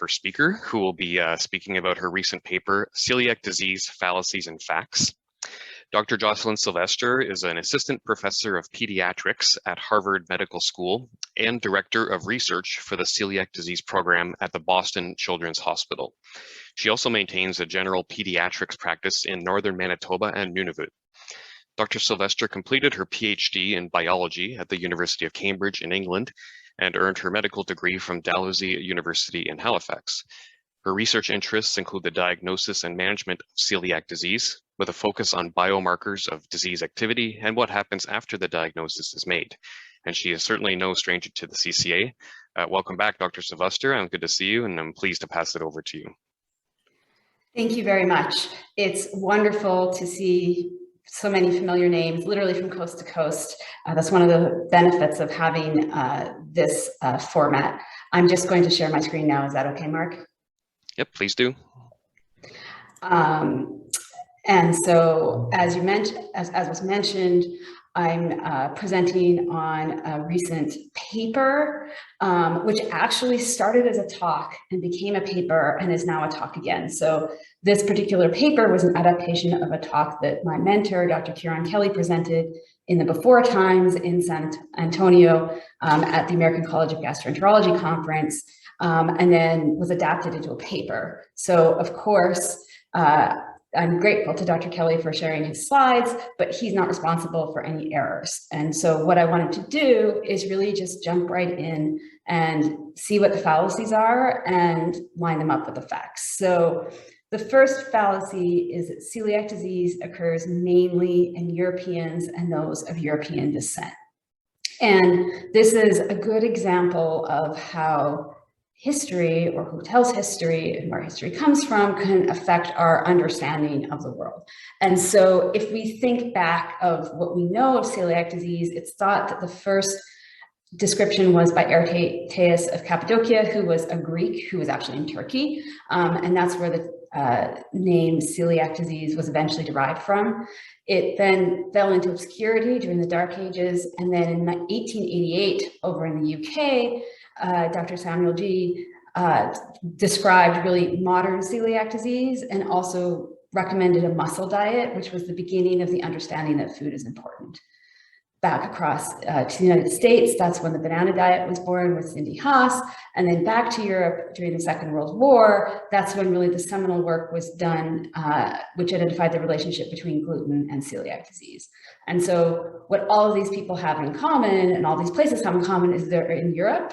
first speaker, who will be speaking about her recent paper, Celiac Disease, Fallacies and Facts. Dr. Jocelyn Silvester is an assistant professor of pediatrics at Harvard Medical School and director of research for the celiac disease program at the Boston Children's Hospital. She also maintains a general pediatrics practice in northern Manitoba and Nunavut. Dr. Silvester completed her Ph.D. in biology at the University of Cambridge in England and earned her medical degree from Dalhousie University in Halifax. Her research interests include the diagnosis and management of celiac disease, with a focus on biomarkers of disease activity and what happens after the diagnosis is made. And she is certainly no stranger to the CCA. Welcome back, Dr. Silvester. I'm good to see you, and I'm pleased to pass it over to you. Thank you very much. It's wonderful to see so many familiar names, literally from coast to coast. That's one of the benefits of having this format. I'm just going to share my screen now. Is that okay, Mark? Yep, please do. And so, as you mentioned, as was mentioned, I'm presenting on a recent paper, which actually started as a talk and became a paper and is now a talk again. So this particular paper was an adaptation of a talk that my mentor, Dr. Kieran Kelly, presented in the before times in San Antonio at the American College of Gastroenterology conference, and then was adapted into a paper. So of course, I'm grateful to Dr. Kelly for sharing his slides, but he's not responsible for any errors. And so what I wanted to do is really just jump right in and see what the fallacies are and line them up with the facts. So the first fallacy is that celiac disease occurs mainly in Europeans and those of European descent. And this is a good example of how history, or who tells history and where history comes from, can affect our understanding of the world. And so if we think back of what we know of celiac disease, it's thought that the first description was by Aretaeus of Cappadocia, who was a Greek who was actually in Turkey. And that's where the name celiac disease was eventually derived from. It then fell into obscurity during the Dark Ages. And then in 1888, over in the UK, Dr. Samuel G. Described really modern celiac disease and also recommended a muscle diet, which was the beginning of the understanding that food is important. Back across to the United States, that's when the banana diet was born with Cindy Haas, and then back to Europe during the Second World War, that's when really the seminal work was done, which identified the relationship between gluten and celiac disease. And so what all of these people have in common, and all these places have in common, is they're in Europe,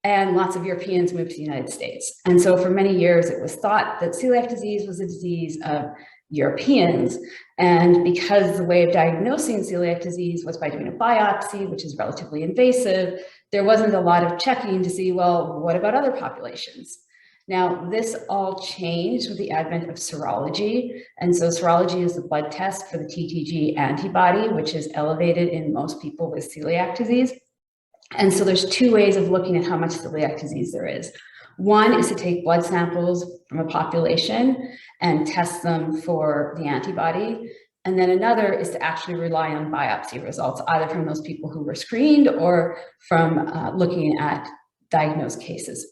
and lots of Europeans moved to the United States. And so for many years, it was thought that celiac disease was a disease of Europeans. And because the way of diagnosing celiac disease was by doing a biopsy, which is relatively invasive, there wasn't a lot of checking to see, well, what about other populations? Now, this all changed with the advent of serology. And so serology is the blood test for the TTG antibody, which is elevated in most people with celiac disease. And so there's two ways of looking at how much celiac disease there is. One is to take blood samples from a population and test them for the antibody. And then another is to actually rely on biopsy results, either from those people who were screened or from looking at diagnosed cases.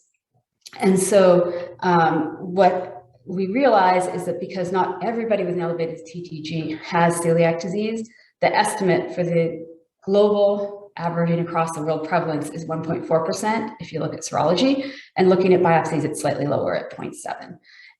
And so what we realize is that because not everybody with an elevated TTG has celiac disease, the estimate for the global averaging across the world prevalence is 1.4% if you look at serology, and looking at biopsies, it's slightly lower at 0.7.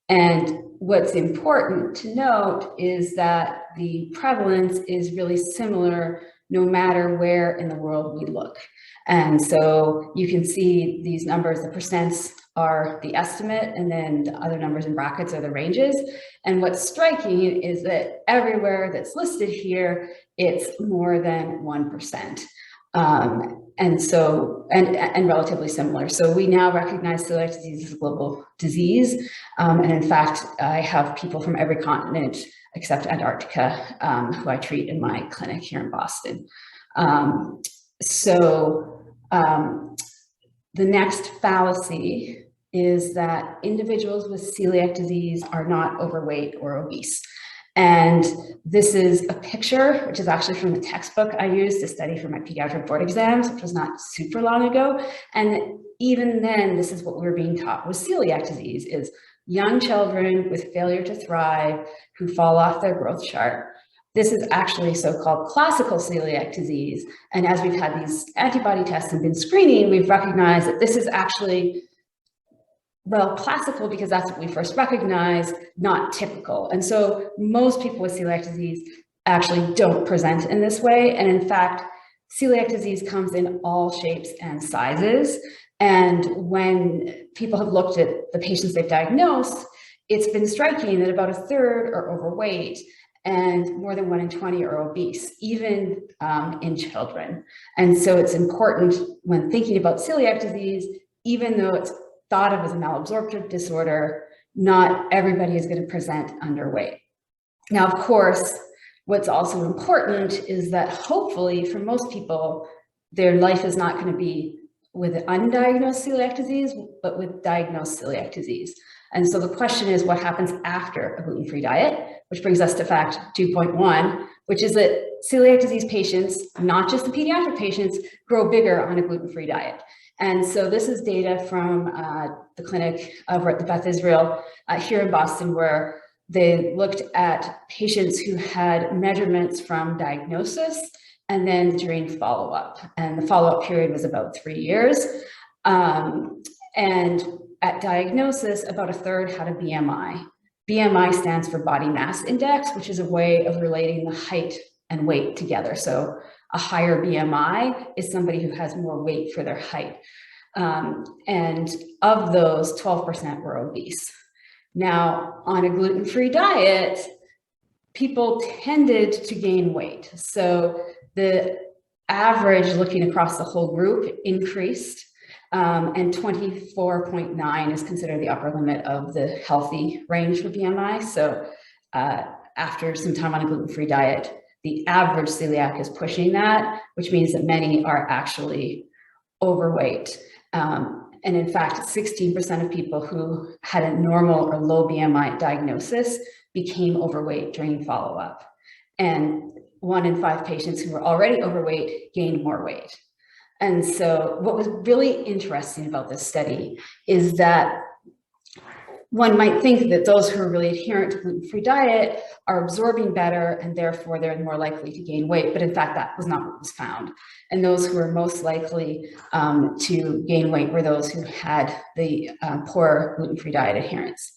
And what's important to note is that the prevalence is really similar no matter where in the world we look. And so you can see these numbers, the percents are the estimate, and then the other numbers in brackets are the ranges. And what's striking is that everywhere that's listed here, it's more than 1%. And relatively similar. So we now recognize celiac disease as a global disease. And in fact, I have people from every continent except Antarctica who I treat in my clinic here in Boston. The next fallacy is that individuals with celiac disease are not overweight or obese. And this is a picture, which is actually from the textbook I used to study for my pediatric board exams, which was not super long ago. And even then, this is what we're being taught with celiac disease is young children with failure to thrive who fall off their growth chart. This is actually so-called classical celiac disease. And as we've had these antibody tests and been screening, we've recognized that this is actually, well, classical because that's what we first recognized, not typical. And so most people with celiac disease actually don't present in this way. And in fact, celiac disease comes in all shapes and sizes. And when people have looked at the patients they've diagnosed, it's been striking that about a third are overweight and more than 1 in 20 are obese, even in children. And so it's important when thinking about celiac disease, even though it's thought of as a malabsorptive disorder, not everybody is going to present underweight. Now, of course, what's also important is that hopefully for most people, their life is not going to be with undiagnosed celiac disease, but with diagnosed celiac disease. And so the question is what happens after a gluten-free diet, which brings us to fact 2.1, which is that celiac disease patients, not just the pediatric patients, grow bigger on a gluten-free diet. And so this is data from the clinic over at the Beth Israel here in Boston, where they looked at patients who had measurements from diagnosis and then during follow-up. And the follow-up period was about 3 years. And at diagnosis, about a third had a BMI. BMI stands for body mass index, which is a way of relating the height and weight together. So a higher BMI is somebody who has more weight for their height. And of those, 12% were obese. Now, on a gluten-free diet, people tended to gain weight. So the average looking across the whole group increased, and 24.9 is considered the upper limit of the healthy range for BMI. So after some time on a gluten-free diet, the average celiac is pushing that, which means that many are actually overweight. And in fact, 16% of people who had a normal or low BMI diagnosis became overweight during follow-up. And 1 in 5 patients who were already overweight gained more weight. And so what was really interesting about this study is that one might think that those who are really adherent to gluten-free diet are absorbing better and therefore they're more likely to gain weight. But in fact, that was not what was found. And those who were most likely to gain weight were those who had the poor gluten-free diet adherence.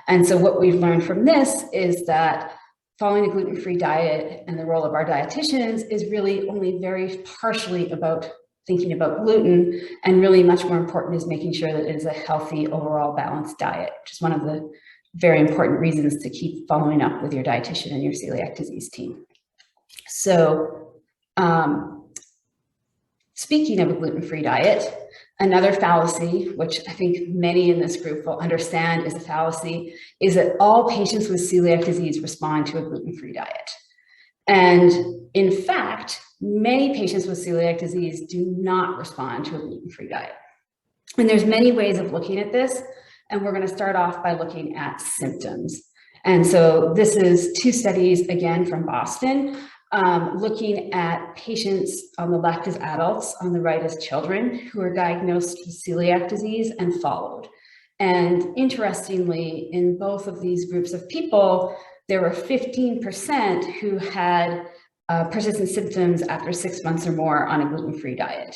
And so what we've learned from this is that following a gluten-free diet and the role of our dietitians is really only very partially about thinking about gluten, and really much more important is making sure that it is a healthy, overall balanced diet, which is one of the very important reasons to keep following up with your dietitian and your celiac disease team. So speaking of a gluten-free diet, another fallacy, which I think many in this group will understand is a fallacy, is that all patients with celiac disease respond to a gluten-free diet. And in fact, many patients with celiac disease do not respond to a gluten-free diet. And there's many ways of looking at this. And we're going to start off by looking at symptoms. And so this is 2 studies, again, from Boston, looking at patients on the left as adults, on the right as children who are diagnosed with celiac disease and followed. And interestingly, in both of these groups of people, there were 15% who had persistent symptoms after 6 months or more on a gluten-free diet.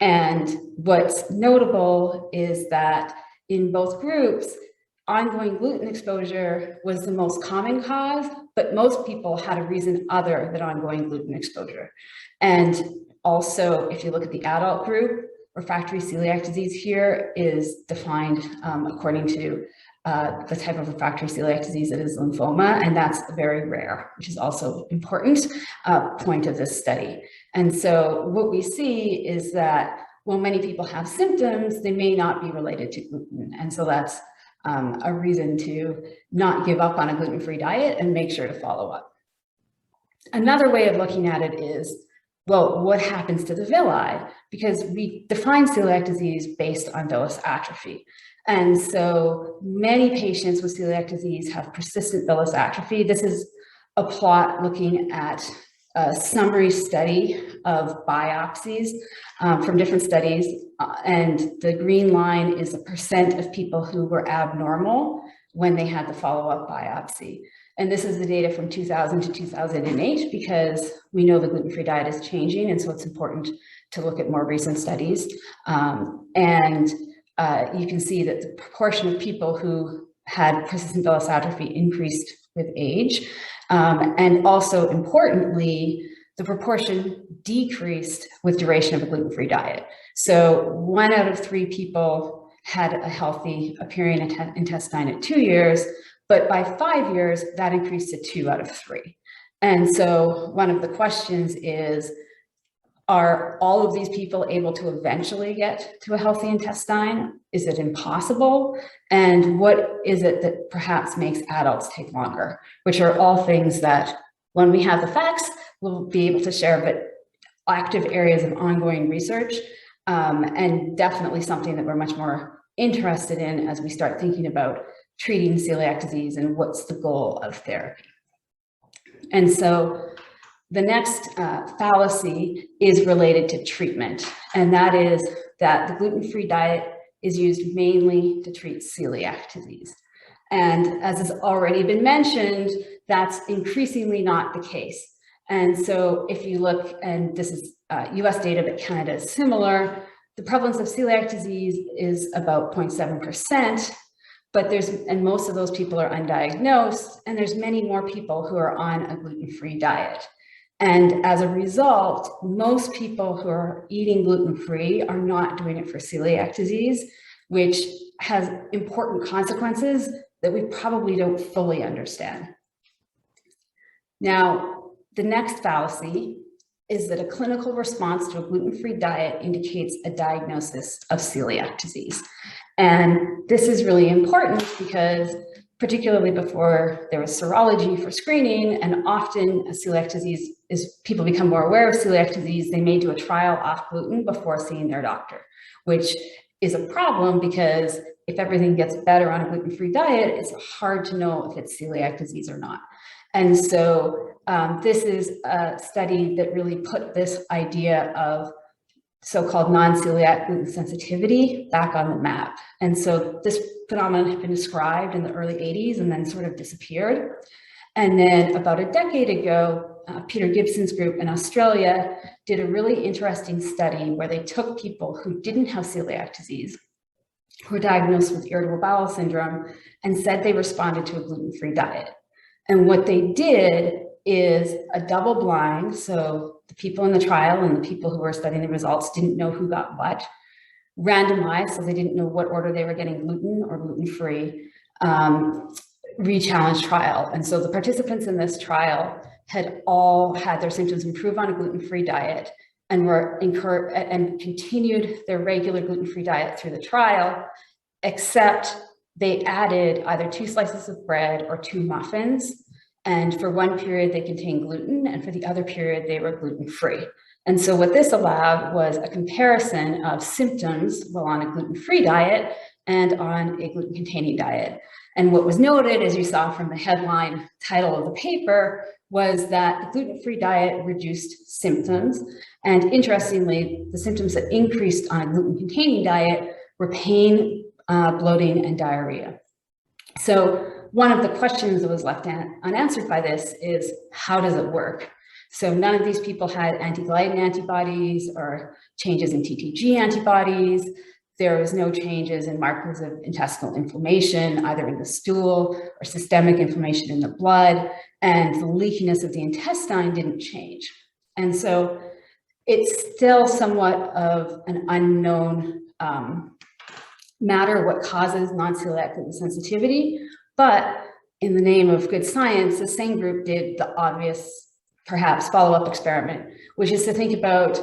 And what's notable is that in both groups, ongoing gluten exposure was the most common cause, but most people had a reason other than ongoing gluten exposure. And also, if you look at the adult group, refractory celiac disease here is defined according to the type of refractory celiac disease that is lymphoma, and that's very rare, which is also important point of this study. And so what we see is that while many people have symptoms, they may not be related to gluten. And so that's a reason to not give up on a gluten-free diet and make sure to follow up. Another way of looking at it is, well, what happens to the villi? Because we define celiac disease based on villous atrophy. And so many patients with celiac disease have persistent villous atrophy. This is a plot looking at a summary study of biopsies from different studies. And the green line is the percent of people who were abnormal when they had the follow-up biopsy. And this is the data from 2000 to 2008, because we know the gluten-free diet is changing, and so it's important to look at more recent studies. You can see that the proportion of people who had persistent villous atrophy increased with age. And also importantly, the proportion decreased with duration of a gluten-free diet. So 1 out of 3 people had a healthy appearing intestine at 2 years, but by 5 years, that increased to 2 out of 3. And so one of the questions is, are all of these people able to eventually get to a healthy intestine? Is it impossible? And what is it that perhaps makes adults take longer? Which are all things that, when we have the facts, we'll be able to share, but active areas of ongoing research, and definitely something that we're much more interested in as we start thinking about treating celiac disease and what's the goal of therapy. And so the next fallacy is related to treatment, and that is that the gluten-free diet is used mainly to treat celiac disease. And as has already been mentioned, that's increasingly not the case. And so if you look, and this is US data, but Canada is similar, the prevalence of celiac disease is about 0.7%, but and most of those people are undiagnosed, and there's many more people who are on a gluten-free diet. And as a result, most people who are eating gluten-free are not doing it for celiac disease, which has important consequences that we probably don't fully understand. Now, the next fallacy is that a clinical response to a gluten-free diet indicates a diagnosis of celiac disease. And this is really important because, particularly before there was serology for screening, and often a celiac disease is, people become more aware of celiac disease, they may do a trial off gluten before seeing their doctor, which is a problem because if everything gets better on a gluten-free diet, it's hard to know if it's celiac disease or not. And so this is a study that really put this idea of so-called non-celiac gluten sensitivity back on the map. And so this phenomenon had been described in the early 80s and then sort of disappeared. And then about a decade ago, Peter Gibson's group in Australia did a really interesting study where they took people who didn't have celiac disease, who were diagnosed with irritable bowel syndrome, and said they responded to a gluten-free diet. And what they did is a double blind, so the people in the trial and the people who were studying the results didn't know who got what, randomized, so they didn't know what order they were getting gluten or gluten-free, re-challenge trial. And so the participants in this trial had all had their symptoms improve on a gluten-free diet and were and continued their regular gluten-free diet through the trial, except they added either 2 slices of bread or 2 muffins. And for one period, they contained gluten, and for the other period, they were gluten-free. And so what this allowed was a comparison of symptoms while on a gluten-free diet and on a gluten-containing diet. And what was noted, as you saw from the headline title of the paper, was that the gluten-free diet reduced symptoms. And interestingly, the symptoms that increased on a gluten-containing diet were pain, bloating, and diarrhea. So one of the questions that was left unanswered by this is, how does it work? So none of these people had anti-gliadin antibodies or changes in TTG antibodies. There was no changes in markers of intestinal inflammation, either in the stool or systemic inflammation in the blood, and the leakiness of the intestine didn't change. And so it's still somewhat of an unknown matter what causes non-celiac gluten sensitivity, but in the name of good science, the same group did the obvious, perhaps, follow-up experiment, which is to think about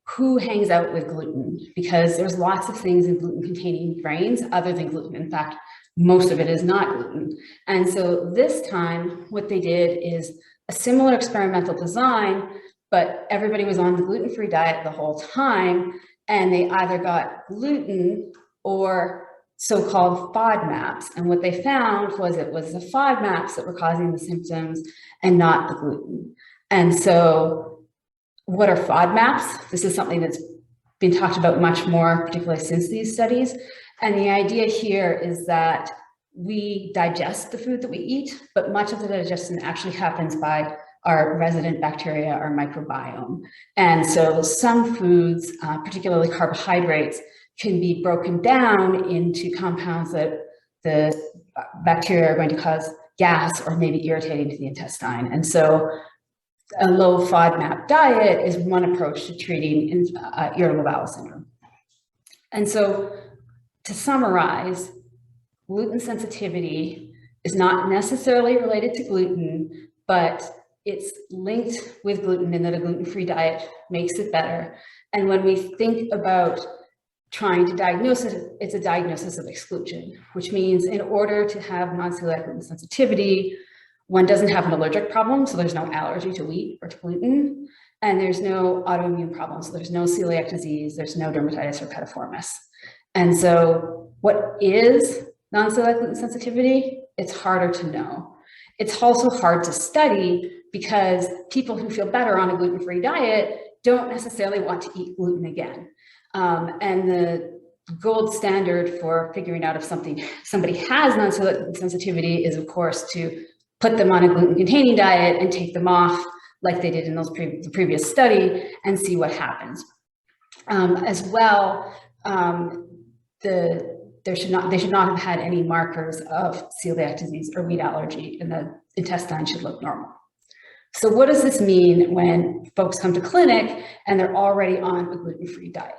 who hangs out with gluten, because there's lots of things in gluten-containing grains other than gluten. In fact, most of it is not gluten. And so this time, what they did is a similar experimental design, but everybody was on the gluten-free diet the whole time, and they either got gluten or so-called FODMAPs. And what they found was it was the FODMAPs that were causing the symptoms and not the gluten. And so what are FODMAPs? This is something that's been talked about much more, particularly since these studies. And the idea here is that we digest the food that we eat, but much of the digestion actually happens by our resident bacteria, our microbiome. And so some foods, particularly carbohydrates, can be broken down into compounds that the bacteria are going to cause gas or maybe irritating to the intestine. And so a low FODMAP diet is one approach to treating irritable bowel syndrome. And so to summarize, gluten sensitivity is not necessarily related to gluten, but it's linked with gluten in that a gluten-free diet makes it better. And when we think about trying to diagnose it, it's a diagnosis of exclusion, which means in order to have non-celiac gluten sensitivity, one doesn't have an allergic problem, so there's no allergy to wheat or to gluten, and there's no autoimmune problem, so there's no celiac disease, there's no dermatitis or pediformis. And so what is non-celiac gluten sensitivity? It's harder to know. It's also hard to study because people who feel better on a gluten-free diet don't necessarily want to eat gluten again. And the gold standard for figuring out if somebody has non-celiac gluten sensitivity is, of course, to put them on a gluten-containing diet and take them off like they did in the previous study and see what happens. As well, they should not have had any markers of celiac disease or wheat allergy, and the intestine should look normal. So what does this mean when folks come to clinic and they're already on a gluten-free diet?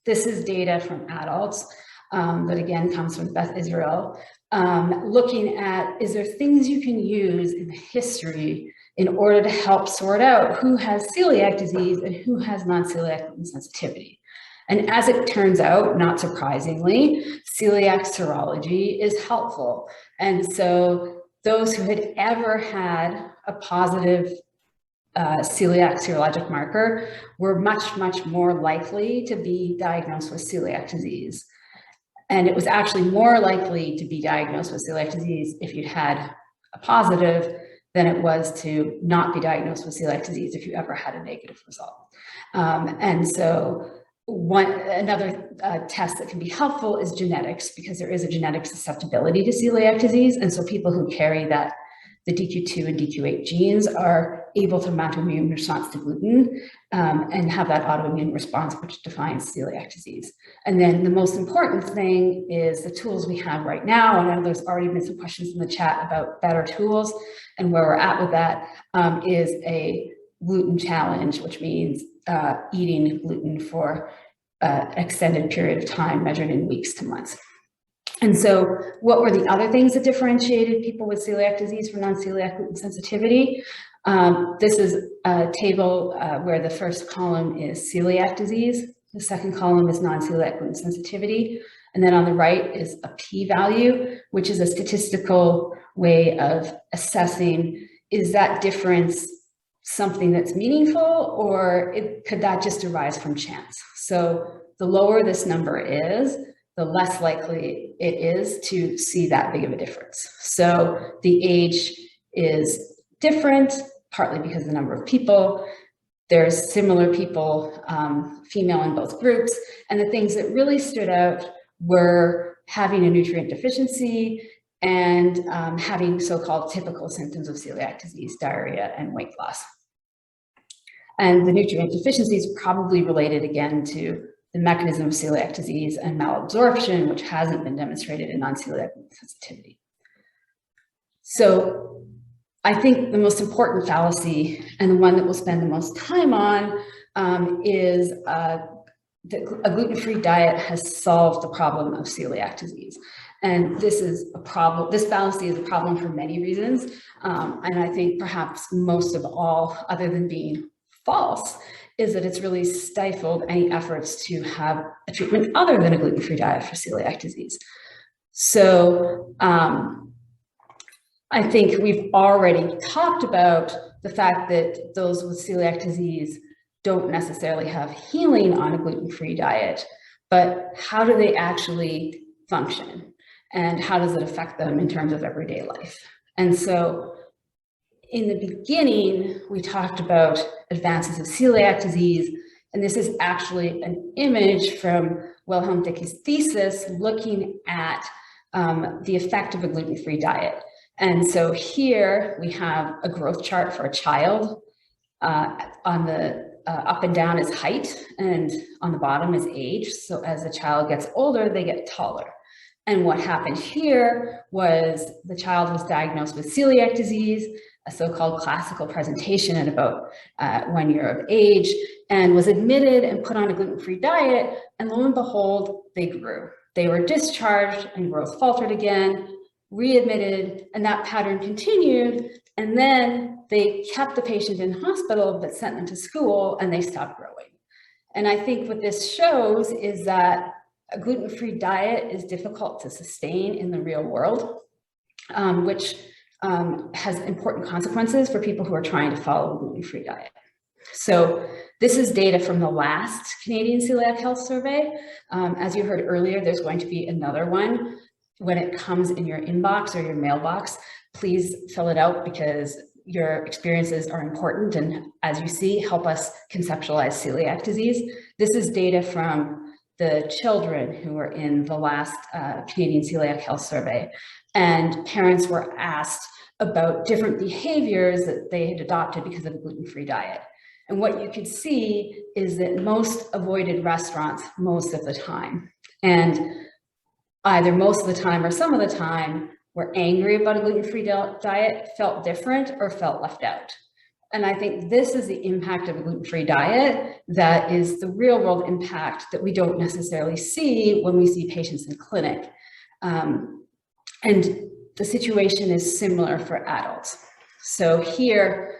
This is data from adults that again comes from Beth Israel, looking at, is there things you can use in the history in order to help sort out who has celiac disease and who has non-celiac gluten sensitivity? And as it turns out, not surprisingly, celiac serology is helpful. And so those who had ever had a positive celiac serologic marker were much, much more likely to be diagnosed with celiac disease. And it was actually more likely to be diagnosed with celiac disease if you'd had a positive than it was to not be diagnosed with celiac disease if you ever had a negative result. And so another test that can be helpful is genetics, because there is a genetic susceptibility to celiac disease. And so people who carry the DQ2 and DQ8 genes are able to mount an immune response to gluten and have that autoimmune response, which defines celiac disease. And then the most important thing is the tools we have right now. And I know there's already been some questions in the chat about better tools, and where we're at with that is a gluten challenge, which means eating gluten for an extended period of time measured in weeks to months. And so what were the other things that differentiated people with celiac disease from non-celiac gluten sensitivity? This is a table where the first column is celiac disease. The second column is non-celiac gluten sensitivity. And then on the right is a p-value, which is a statistical way of assessing, is that difference something that's meaningful, or could that just arise from chance? So the lower this number is, the less likely it is to see that big of a difference. So the age is different, partly because of the number of people. There's similar people, female in both groups. And the things that really stood out were having a nutrient deficiency and having so-called typical symptoms of celiac disease, diarrhea and weight loss. And the nutrient deficiency is probably related again to the mechanism of celiac disease and malabsorption, which hasn't been demonstrated in non-celiac sensitivity. So I think the most important fallacy, and the one that we'll spend the most time on, is that a gluten-free diet has solved the problem of celiac disease. And this is a problem, this fallacy is a problem for many reasons. And I think perhaps most of all, other than being false, is that it's really stifled any efforts to have a treatment other than a gluten-free diet for celiac disease. So I think we've already talked about the fact that those with celiac disease don't necessarily have healing on a gluten-free diet, but how do they actually function? And how does it affect them in terms of everyday life? And so in the beginning, we talked about advances of celiac disease, and this is actually an image from Wilhelm Dickey's thesis looking at the effect of a gluten-free diet. And so here we have a growth chart for a child. On the up and down is height, and on the bottom is age. So as the child gets older, they get taller. And what happened here was the child was diagnosed with celiac disease, a so-called classical presentation at about 1 year of age, and was admitted and put on a gluten-free diet, and lo and behold, they grew. They were discharged and growth faltered again, readmitted, and that pattern continued, and then they kept the patient in hospital but sent them to school and they stopped growing. And I think what this shows is that a gluten-free diet is difficult to sustain in the real world, which has important consequences for people who are trying to follow a gluten-free diet. So this is data from the last Canadian Celiac Health Survey. As you heard earlier, there's going to be another one. When it comes in your inbox or your mailbox, please fill it out because your experiences are important, and as you see, help us conceptualize celiac disease. This is data from the children who were in the last Canadian Celiac Health Survey, and parents were asked about different behaviors that they had adopted because of a gluten-free diet. And what you could see is that most avoided restaurants most of the time, and either most of the time or some of the time were angry about a gluten-free diet, felt different, or felt left out. And I think this is the impact of a gluten-free diet that is the real world impact that we don't necessarily see when we see patients in clinic. And the situation is similar for adults. So here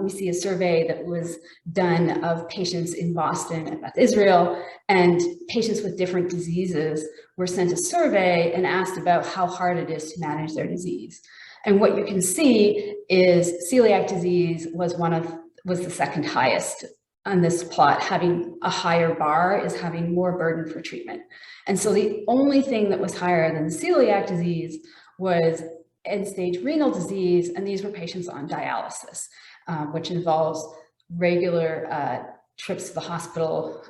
we see a survey that was done of patients in Boston and Beth Israel, and patients with different diseases were sent a survey and asked about how hard it is to manage their disease. And what you can see is celiac disease was the second highest on this plot. Having a higher bar is having more burden for treatment. And so the only thing that was higher than celiac disease was end-stage renal disease, and these were patients on dialysis, which involves regular trips to the hospital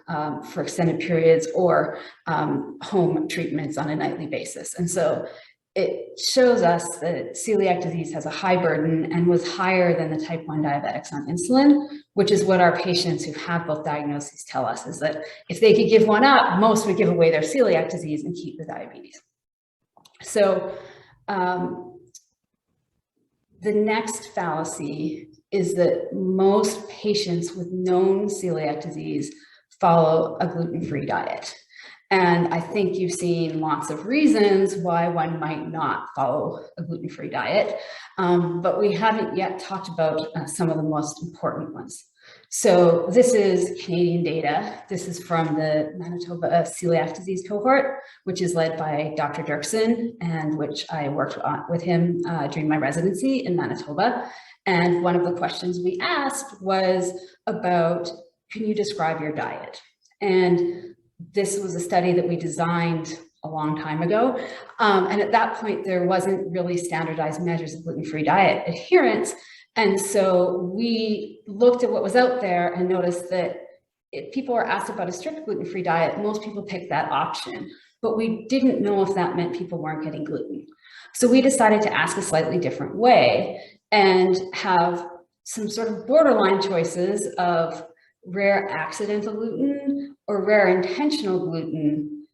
for extended periods or home treatments on a nightly basis. And so it shows us that celiac disease has a high burden and was higher than the type 1 diabetics on insulin, which is what our patients who have both diagnoses tell us, is that if they could give one up, most would give away their celiac disease and keep the diabetes. So the next fallacy is that most patients with known celiac disease follow a gluten-free diet. And I think you've seen lots of reasons why one might not follow a gluten-free diet, but we haven't yet talked about some of the most important ones. So this is Canadian data. This is from the Manitoba celiac disease cohort, which is led by Dr. Dirksen, and which I worked on with him during my residency in Manitoba. And one of the questions we asked was about, can you describe your diet? And this was a study that we designed a long time ago. And at that point, there wasn't really standardized measures of gluten-free diet adherence. And so we looked at what was out there and noticed that if people were asked about a strict gluten-free diet, most people picked that option, but we didn't know if that meant people weren't getting gluten. So we decided to ask a slightly different way and have some sort of borderline choices of rare accidental gluten or rare intentional gluten.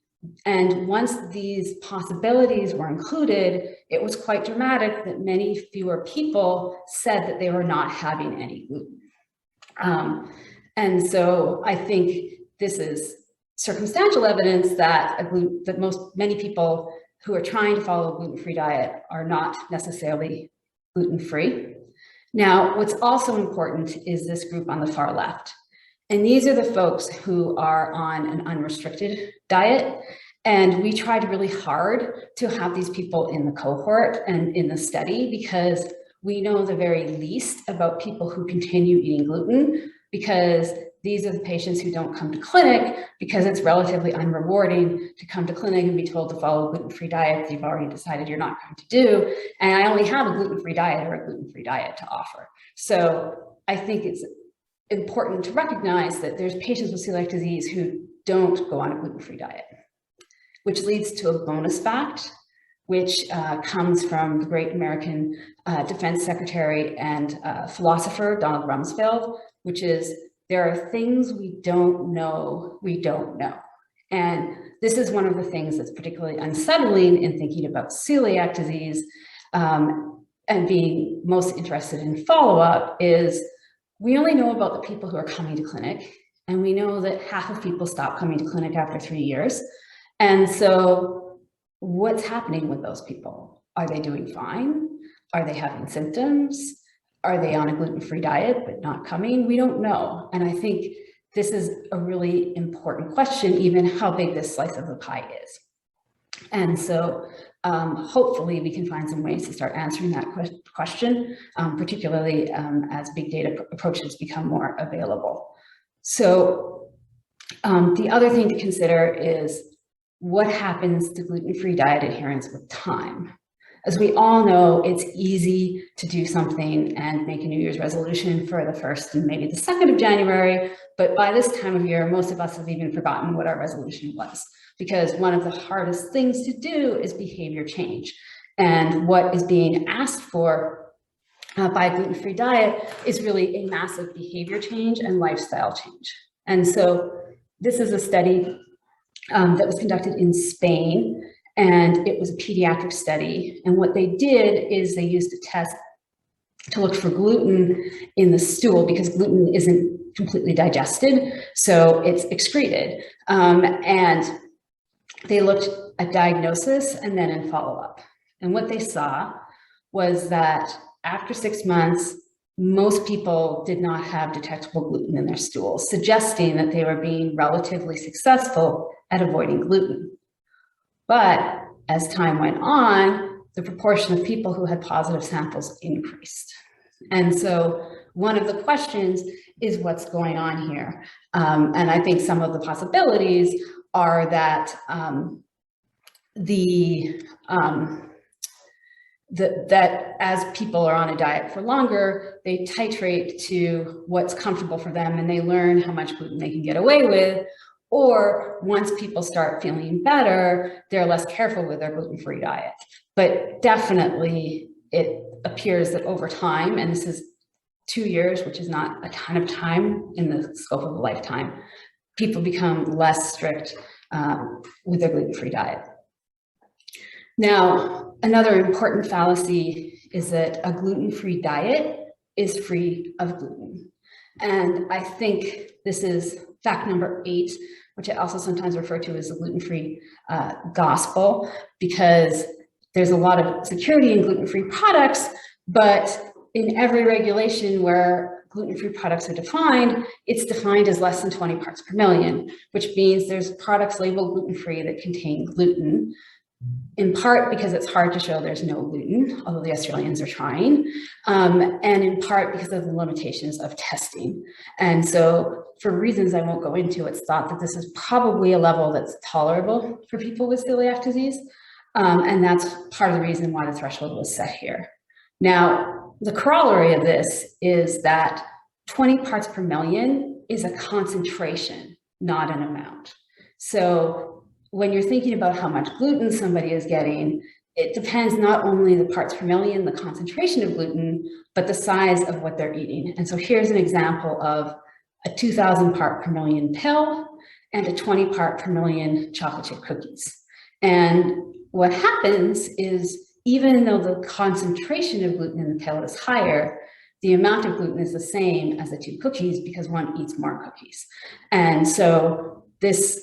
And once these possibilities were included, it was quite dramatic that many fewer people said that they were not having any gluten. And so I think this is circumstantial evidence that many people who are trying to follow a gluten-free diet are not necessarily gluten-free. Now, what's also important is this group on the far left. And these are the folks who are on an unrestricted diet. And we tried really hard to have these people in the cohort and in the study because we know the very least about people who continue eating gluten, because these are the patients who don't come to clinic because it's relatively unrewarding to come to clinic and be told to follow a gluten-free diet that you've already decided you're not going to do. And I only have a gluten-free diet or a gluten-free diet to offer. So I think it's important to recognize that there's patients with celiac disease who don't go on a gluten-free diet, which leads to a bonus fact, which comes from the great American Defense Secretary and philosopher Donald Rumsfeld, which is, there are things we don't know. And this is one of the things that's particularly unsettling in thinking about celiac disease and being most interested in follow-up is we only know about the people who are coming to clinic, and we know that half of people stop coming to clinic after 3 years. And so what's happening with those people? Are they doing fine? Are they having symptoms? Are they on a gluten-free diet but not coming? We don't know. And I think this is a really important question, even how big this slice of the pie is. And so hopefully we can find some ways to start answering that question, particularly as big data approaches become more available. So the other thing to consider is what happens to gluten-free diet adherence with time. As we all know, it's easy to do something and make a New Year's resolution for the 1st and maybe the 2nd of January, but by this time of year, most of us have even forgotten what our resolution was, because one of the hardest things to do is behavior change. And what is being asked for by a gluten-free diet is really a massive behavior change and lifestyle change. And so this is a study that was conducted in Spain, and it was a pediatric study. And what they did is they used a test to look for gluten in the stool, because gluten isn't completely digested, so it's excreted. And they looked at diagnosis and then in follow-up. And what they saw was that after 6 months, most people did not have detectable gluten in their stool, suggesting that they were being relatively successful at avoiding gluten. But as time went on, the proportion of people who had positive samples increased. And so one of the questions is what's going on here. And I think some of the possibilities are that that as people are on a diet for longer, they titrate to what's comfortable for them and they learn how much gluten they can get away with. Or once people start feeling better, they're less careful with their gluten-free diet. But definitely it appears that over time, and this is 2 years, which is not a ton of time in the scope of a lifetime, people become less strict with their gluten-free diet. Now, another important fallacy is that a gluten-free diet is free of gluten. And I think this is fact number 8, which I also sometimes refer to as the gluten-free gospel, because there's a lot of security in gluten-free products, but in every regulation where gluten-free products are defined, it's defined as less than 20 parts per million, which means there's products labeled gluten-free that contain gluten, in part because it's hard to show there's no gluten, although the Australians are trying, and in part because of the limitations of testing. And so for reasons I won't go into, it's thought that this is probably a level that's tolerable for people with celiac disease. And that's part of the reason why the threshold was set here. Now, the corollary of this is that 20 parts per million is a concentration, not an amount. So when you're thinking about how much gluten somebody is getting, it depends not only the parts per million, the concentration of gluten, but the size of what they're eating. And so here's an example of a 2,000 part per million pill and a 20 part per million chocolate chip cookies. And what happens is, even though the concentration of gluten in the pill is higher, the amount of gluten is the same as the 2 cookies because one eats more cookies. And so this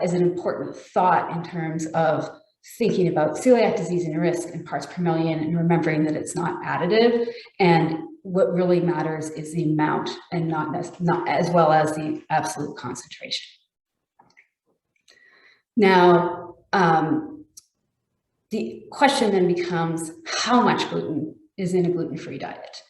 is an important thought in terms of thinking about celiac disease and risk in parts per million and remembering that it's not additive. And what really matters is the amount and not as well as the absolute concentration. Now, the question then becomes, how much gluten is in a gluten-free diet.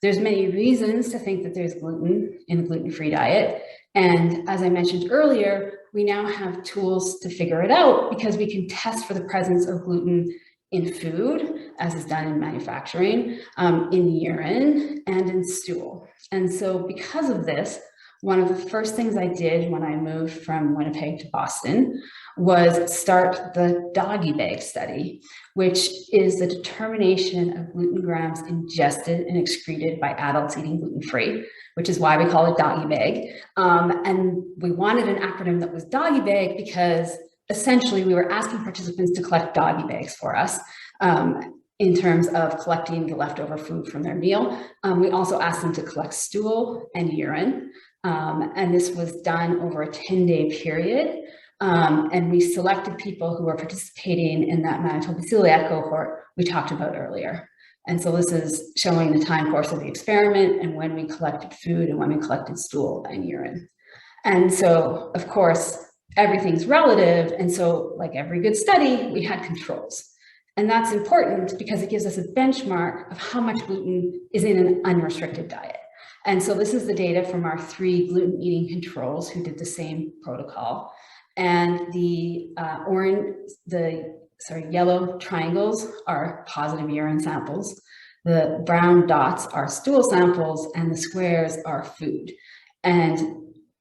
There's many reasons to think that there's gluten in a gluten-free diet. And as I mentioned earlier, we now have tools to figure it out because we can test for the presence of gluten in food, as is done in manufacturing, in urine, and in stool. And so because of this, one of the first things I did when I moved from Winnipeg to Boston was start the doggy bag study, which is the determination of gluten grams ingested and excreted by adults eating gluten-free, which is why we call it doggy bag. And we wanted an acronym that was doggy bag because essentially we were asking participants to collect doggy bags for us in terms of collecting the leftover food from their meal. We also asked them to collect stool and urine. And this was done over a 10-day period. And we selected people who were participating in that Manitoba celiac cohort we talked about earlier. And so this is showing the time course of the experiment and when we collected food and when we collected stool and urine. And so, of course, everything's relative. And so, like every good study, we had controls. And that's important because it gives us a benchmark of how much gluten is in an unrestricted diet. And so this is the data from our 3 gluten eating controls who did the same protocol. And the yellow triangles are positive urine samples. The brown dots are stool samples and the squares are food. And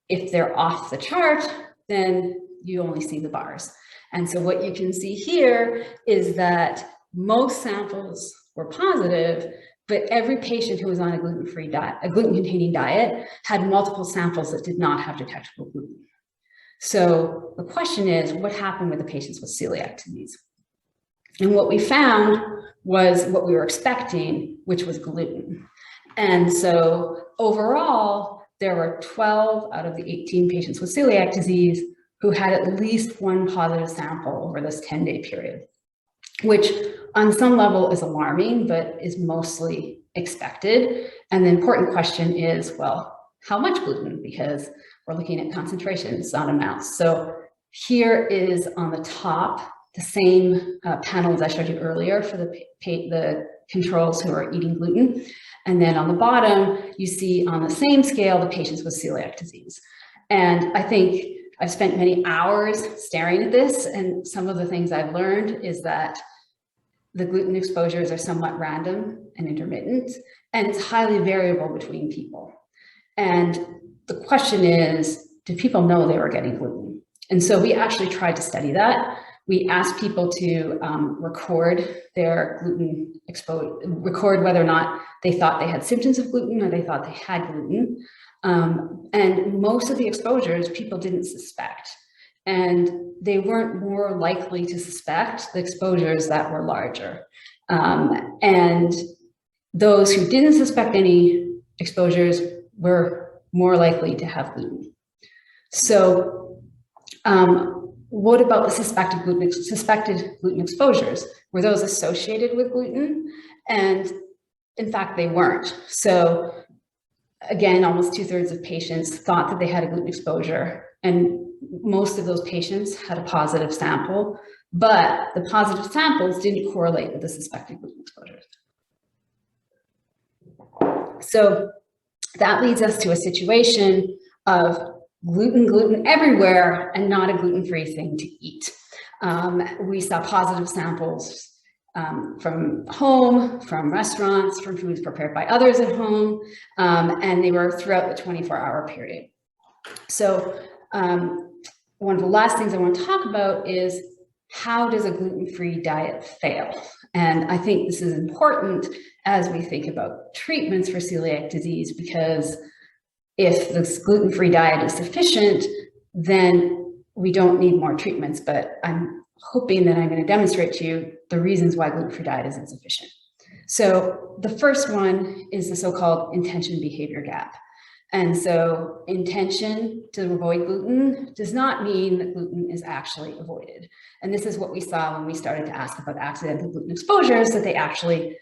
if they're off the chart, then you only see the bars. And so what you can see here is that most samples were positive, but every patient who was on a gluten-free diet, a gluten-containing diet, had multiple samples that did not have detectable gluten. So the question is, what happened with the patients with celiac disease? And what we found was what we were expecting, which was gluten. And so overall, there were 12 out of the 18 patients with celiac disease who had at least one positive sample over this 10-day period, which on some level is alarming, but is mostly expected. And the important question is, well, how much gluten? Because we're looking at concentrations, not amounts. So here is on the top, the same panel as I showed you earlier for the controls who are eating gluten. And then on the bottom, you see on the same scale, the patients with celiac disease. And I think I've spent many hours staring at this, and some of the things I've learned is that the gluten exposures are somewhat random and intermittent, and it's highly variable between people. And the question is, do people know they were getting gluten? And so we actually tried to study that. We asked people to record their gluten exposure, record whether or not they thought they had symptoms of gluten or they thought they had gluten. And most of the exposures people didn't suspect. And they weren't more likely to suspect the exposures that were larger. And those who didn't suspect any exposures were more likely to have gluten. So what about the suspected gluten exposures? Were those associated with gluten? And in fact, they weren't. So again, almost 2/3 of patients thought that they had a gluten exposure, and most of those patients had a positive sample, but the positive samples didn't correlate with the suspected gluten exposures. So that leads us to a situation of gluten everywhere and not a gluten-free thing to eat. We saw positive samples from home, from restaurants, from foods prepared by others at home, and they were throughout the 24-hour period. So one of the last things I want to talk about is, how does a gluten-free diet fail? And I think this is important as we think about treatments for celiac disease, because if this gluten-free diet is sufficient, then we don't need more treatments. But I'm hoping that I'm going to demonstrate to you the reasons why gluten-free diet is insufficient. So the first one is the so-called intention behavior gap. And so intention to avoid gluten does not mean that gluten is actually avoided. And this is what we saw when we started to ask about accidental gluten exposures, that they actually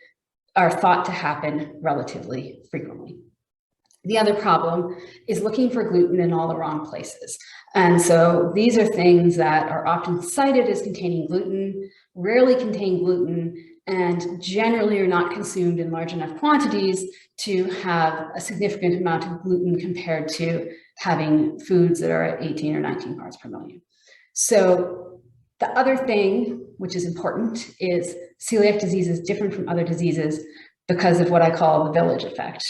are thought to happen relatively frequently. The other problem is looking for gluten in all the wrong places. And so these are things that are often cited as containing gluten, rarely contain gluten, and generally are not consumed in large enough quantities to have a significant amount of gluten compared to having foods that are at 18 or 19 parts per million. So the other thing, which is important, is celiac disease is different from other diseases because of what I call the village effect,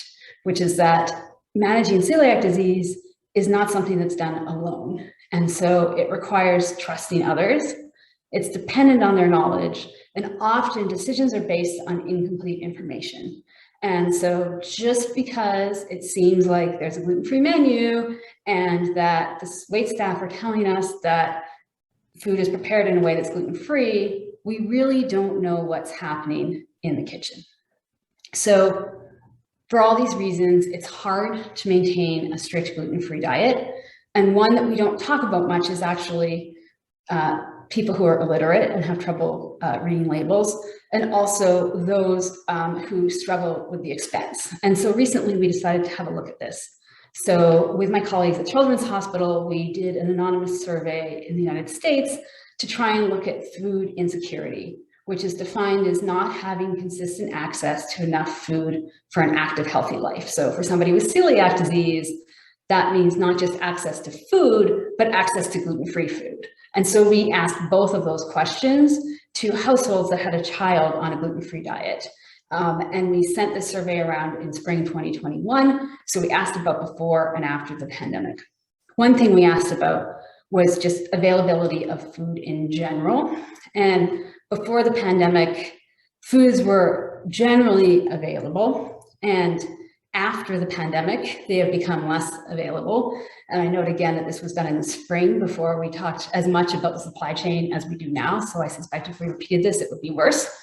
which is that managing celiac disease is not something that's done alone. And so it requires trusting others. It's dependent on their knowledge, and often decisions are based on incomplete information. And so just because it seems like there's a gluten-free menu and that the wait staff are telling us that food is prepared in a way that's gluten-free, we really don't know what's happening in the kitchen. So for all these reasons, it's hard to maintain a strict gluten-free diet. And one that we don't talk about much is actually people who are illiterate and have trouble reading labels, and also those who struggle with the expense. And so recently we decided to have a look at this. So with my colleagues at Children's Hospital, we did an anonymous survey in the United States to try and look at food insecurity, which is defined as not having consistent access to enough food for an active, healthy life. So for somebody with celiac disease, that means not just access to food, but access to gluten-free food. And so we asked both of those questions to households that had a child on a gluten-free diet. And we sent this survey around in spring 2021. So we asked about before and after the pandemic. One thing we asked about was just availability of food in general. And before the pandemic, foods were generally available. And after the pandemic, they have become less available. And I note again that this was done in the spring before we talked as much about the supply chain as we do now. So I suspect if we repeated this, it would be worse.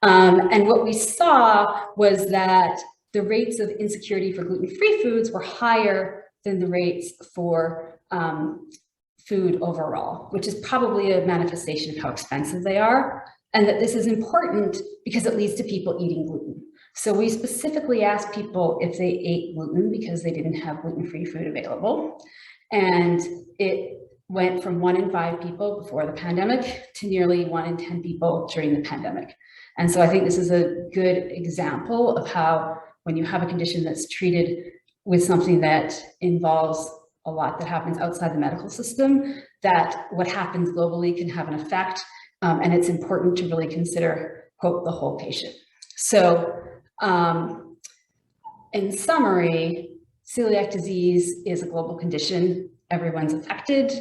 And what we saw was that the rates of insecurity for gluten-free foods were higher than the rates for food overall, which is probably a manifestation of how expensive they are. And that this is important because it leads to people eating gluten. So we specifically asked people if they ate gluten because they didn't have gluten-free food available. And it went from 1 in 5 people before the pandemic to nearly 1 in 10 people during the pandemic. And so I think this is a good example of how when you have a condition that's treated with something that involves a lot that happens outside the medical system, that what happens globally can have an effect. And it's important to really consider, quote, the whole patient. So in summary, celiac disease is a global condition. Everyone's affected.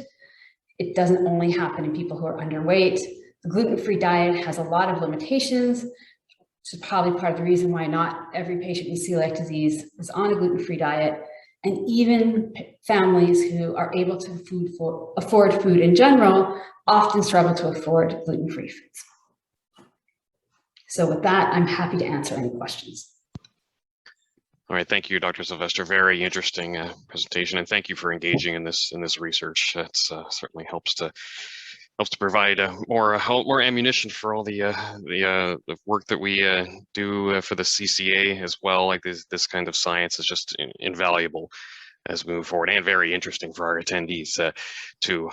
It doesn't only happen in people who are underweight. The gluten-free diet has a lot of limitations, which is probably part of the reason why not every patient with celiac disease is on a gluten-free diet. And even families who are able to afford food in general often struggle to afford gluten-free foods. So with that, I'm happy to answer any questions. All right, thank you, Dr. Silvester. Very interesting presentation, and thank you for engaging in this research. That certainly helps to provide more ammunition for all the work that we do for the CCA as well. Like this kind of science is just invaluable as we move forward, and very interesting for our attendees too.